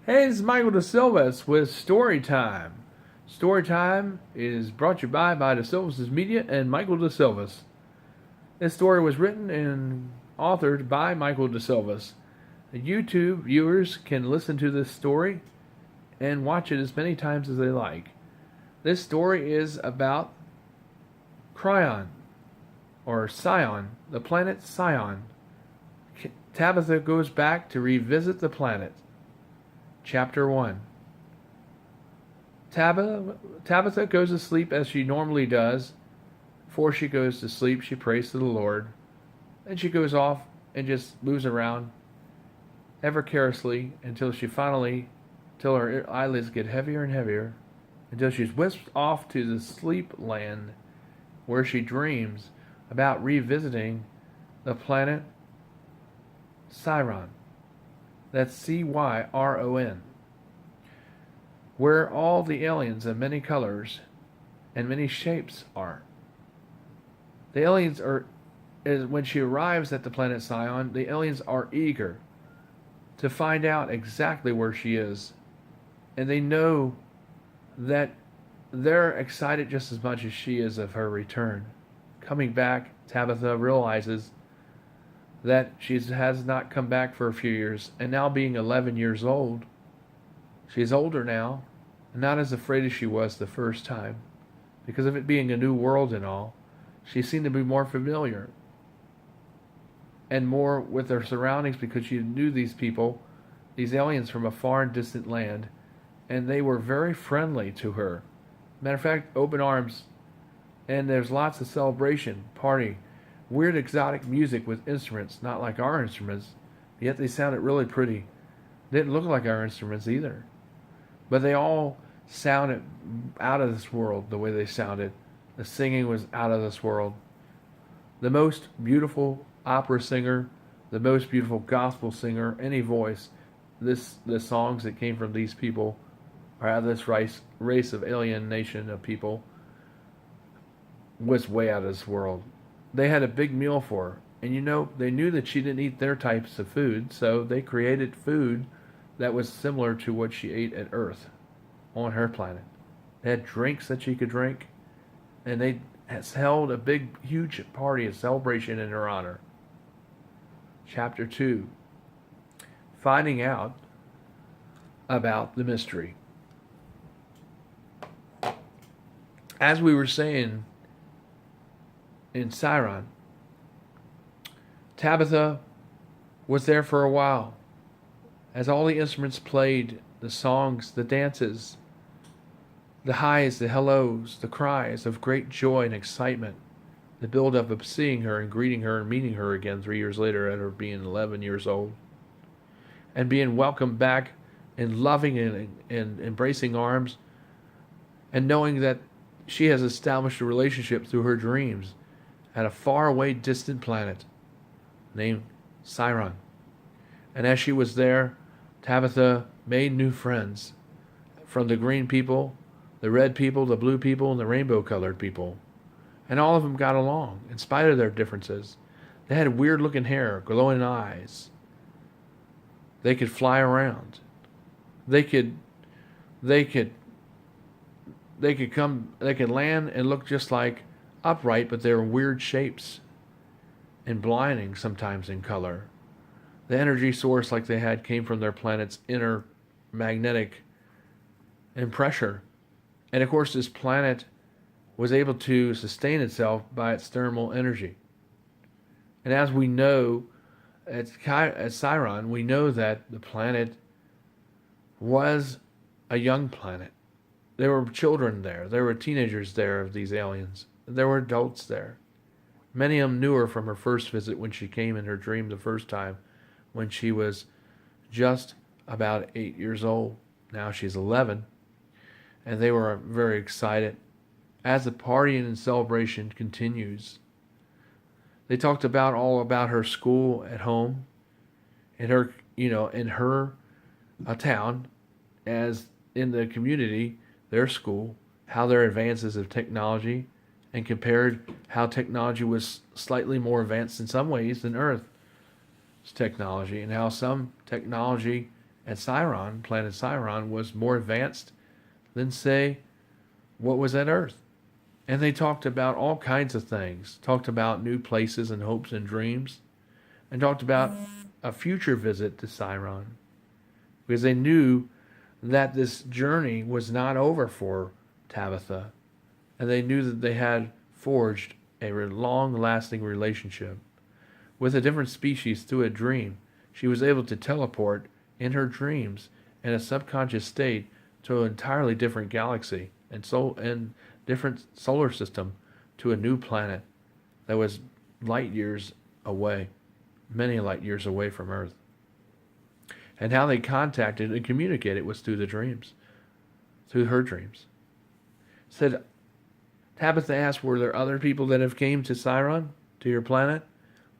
Hey, this is Mikel DeSilvis with Story Time. Story Time is brought to you by DeSilvis Media and Mikel DeSilvis. This story was written and authored by Mikel DeSilvis. The YouTube viewers can listen to this story and watch it as many times as they like. This story is about Cryon, or Cyron, the planet Cyron. Tabitha goes back to revisit the planet. Chapter 1. Tabitha goes to sleep as she normally does. Before she goes to sleep, she prays to the Lord. Then she goes off and just moves around ever carelessly until her eyelids get heavier and heavier, until she's whisked off to the sleep land where she dreams about revisiting the planet Cyron. That's Cyron, where all the aliens of many colors and many shapes are. The aliens when she arrives at the planet Cyron, the aliens are eager to find out exactly where she is. And they know that they're excited just as much as she is of her return. Coming back, Tabitha realizes that she has not come back for a few years, and now being 11 years old, she's older now, and not as afraid as she was the first time. Because of it being a new world and all, she seemed to be more familiar and more with her surroundings because she knew these people, these aliens from a far and distant land, and they were very friendly to her. Matter of fact, open arms, and there's lots of celebration, party, weird exotic music with instruments, not like our instruments, yet they sounded really pretty. Didn't look like our instruments either. But they all sounded out of this world the way they sounded. The singing was out of this world. The most beautiful opera singer, the most beautiful gospel singer, any voice, the songs that came from these people are out of this race of alien nation of people was way out of this world. They had a big meal for her. And they knew that she didn't eat their types of food, so they created food that was similar to what she ate at Earth, on her planet. They had drinks that she could drink, and they held a big, huge party, a celebration in her honor. Chapter 2. Finding out about the mystery. As we were saying, in Cyron, Tabitha was there for a while, as all the instruments played, the songs, the dances, the highs, the hellos, the cries of great joy and excitement, the build-up of seeing her and greeting her and meeting her again 3 years later at her being 11 years old, and being welcomed back in loving and embracing arms, and knowing that she has established a relationship through her dreams at a faraway distant planet named Cyron. And as she was there, Tabitha made new friends from the green people, the red people, the blue people, and the rainbow-colored people. And all of them got along, in spite of their differences. They had weird-looking hair, glowing eyes. They could fly around. They could land and look just like upright, but they were weird shapes and blinding sometimes in color. The energy source like they had came from their planet's inner magnetic and pressure. And of course this planet was able to sustain itself by its thermal energy. And as we know, at Cyron, we know that the planet was a young planet. There were children there. There were teenagers there of these aliens. There were adults there. Many of them knew her from her first visit when she came in her dream the first time, when she was just about 8 years old. Now she's 11. And they were very excited. As the partying and celebration continues, they talked all about her school at home, in her town, as in the community, their school, how their advances of technology, and compared how technology was slightly more advanced in some ways than Earth's technology, and how some technology And Cyron, planet Cyron, was more advanced than, say, what was at Earth. And they talked about all kinds of things, talked about new places and hopes and dreams, and talked about a future visit to Cyron. Because they knew that this journey was not over for Tabitha. And they knew that they had forged a long-lasting relationship. With a different species through a dream, she was able to teleport in her dreams in a subconscious state to an entirely different galaxy and different solar system, to a new planet that was light years away, many light years away from Earth. And how they contacted and communicated was through the dreams, through her dreams. Said, Tabitha asked, were there other people that have came to Cyron, to your planet,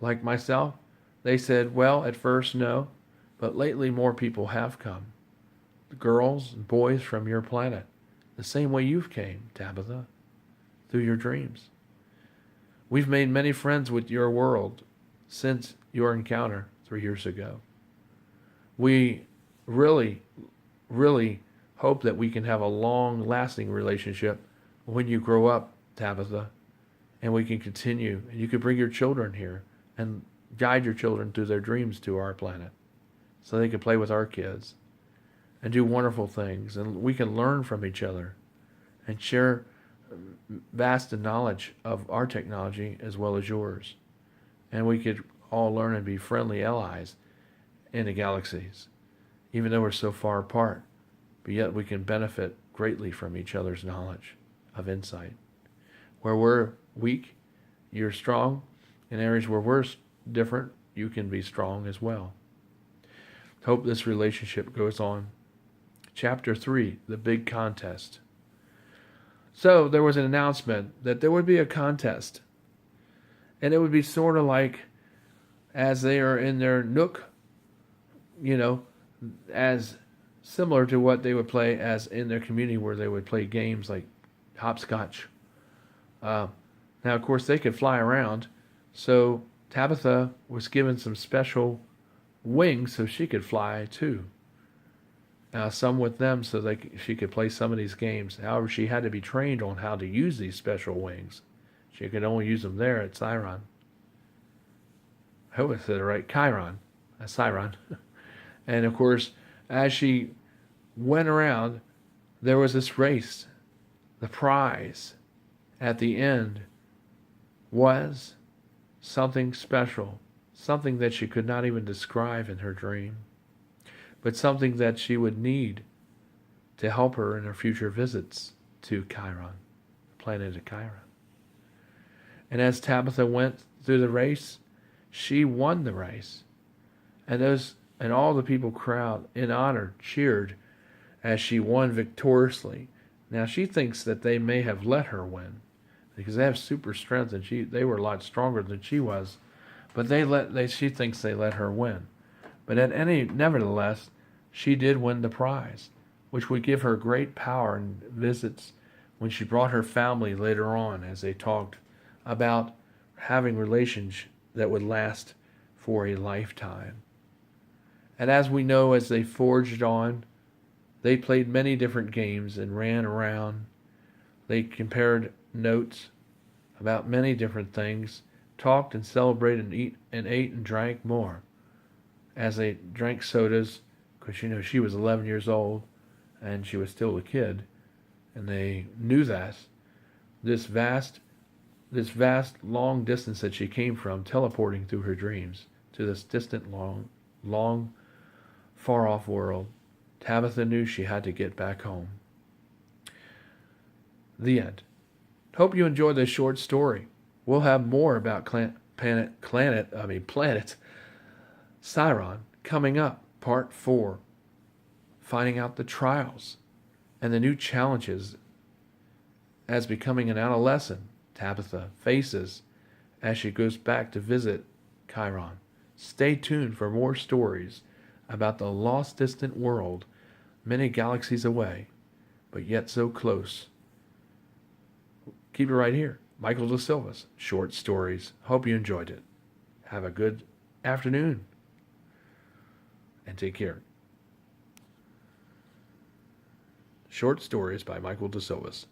like myself? They said, well, at first, no, but lately more people have come. Girls and boys from your planet, the same way you've came, Tabitha, through your dreams. We've made many friends with your world since your encounter 3 years ago. We really, really hope that we can have a long-lasting relationship when you grow up, Tabitha, and we can continue. And you could bring your children here and guide your children through their dreams to our planet so they can play with our kids and do wonderful things. And we can learn from each other and share vast knowledge of our technology as well as yours. And we could all learn and be friendly allies in the galaxies, even though we're so far apart. But yet we can benefit greatly from each other's knowledge of insight. Where we're weak, you're strong. In areas where we're different, you can be strong as well. Hope this relationship goes on. Chapter 3, the big contest. So there was an announcement that there would be a contest. And it would be sort of like as they are in their nook, as similar to what they would play as in their community, where they would play games like hopscotch. Now, of course, they could fly around. So Tabitha was given some special wings so she could fly too. Some with them so she could play some of these games. However, she had to be trained on how to use these special wings. She could only use them there at Cyron. I hope I said it right. Cyron. And of course, as she went around, there was this race. The prize at the end was something special, something that she could not even describe in her dream, but something that she would need to help her in her future visits to Cyron, the planet of Cyron. And as Tabitha went through the race, she won the race. And all the people crowd in honor cheered as she won victoriously. Now she thinks that they may have let her win because they have super strength and they were a lot stronger than she was, but she thinks they let her win. But nevertheless, she did win the prize, which would give her great power in visits when she brought her family later on, as they talked about having relations that would last for a lifetime. And as we know, as they forged on, they played many different games and ran around. They compared notes about many different things, talked and celebrated and ate and drank more. As they drank sodas, because she was 11 years old and she was still a kid, and they knew that this vast long distance that she came from, teleporting through her dreams to this distant, long, far-off world, Tabitha knew she had to get back home. The end. Hope you enjoyed this short story. We'll have more about planet Cyron coming up, part 4. Finding out the trials and the new challenges as becoming an adolescent Tabitha faces as she goes back to visit Cyron. Stay tuned for more stories about the lost distant world, many galaxies away, but yet so close. Keep it right here. Mikel DeSilvis, Short Stories. Hope you enjoyed it. Have a good afternoon, and take care. Short stories by Mikel DeSilvis.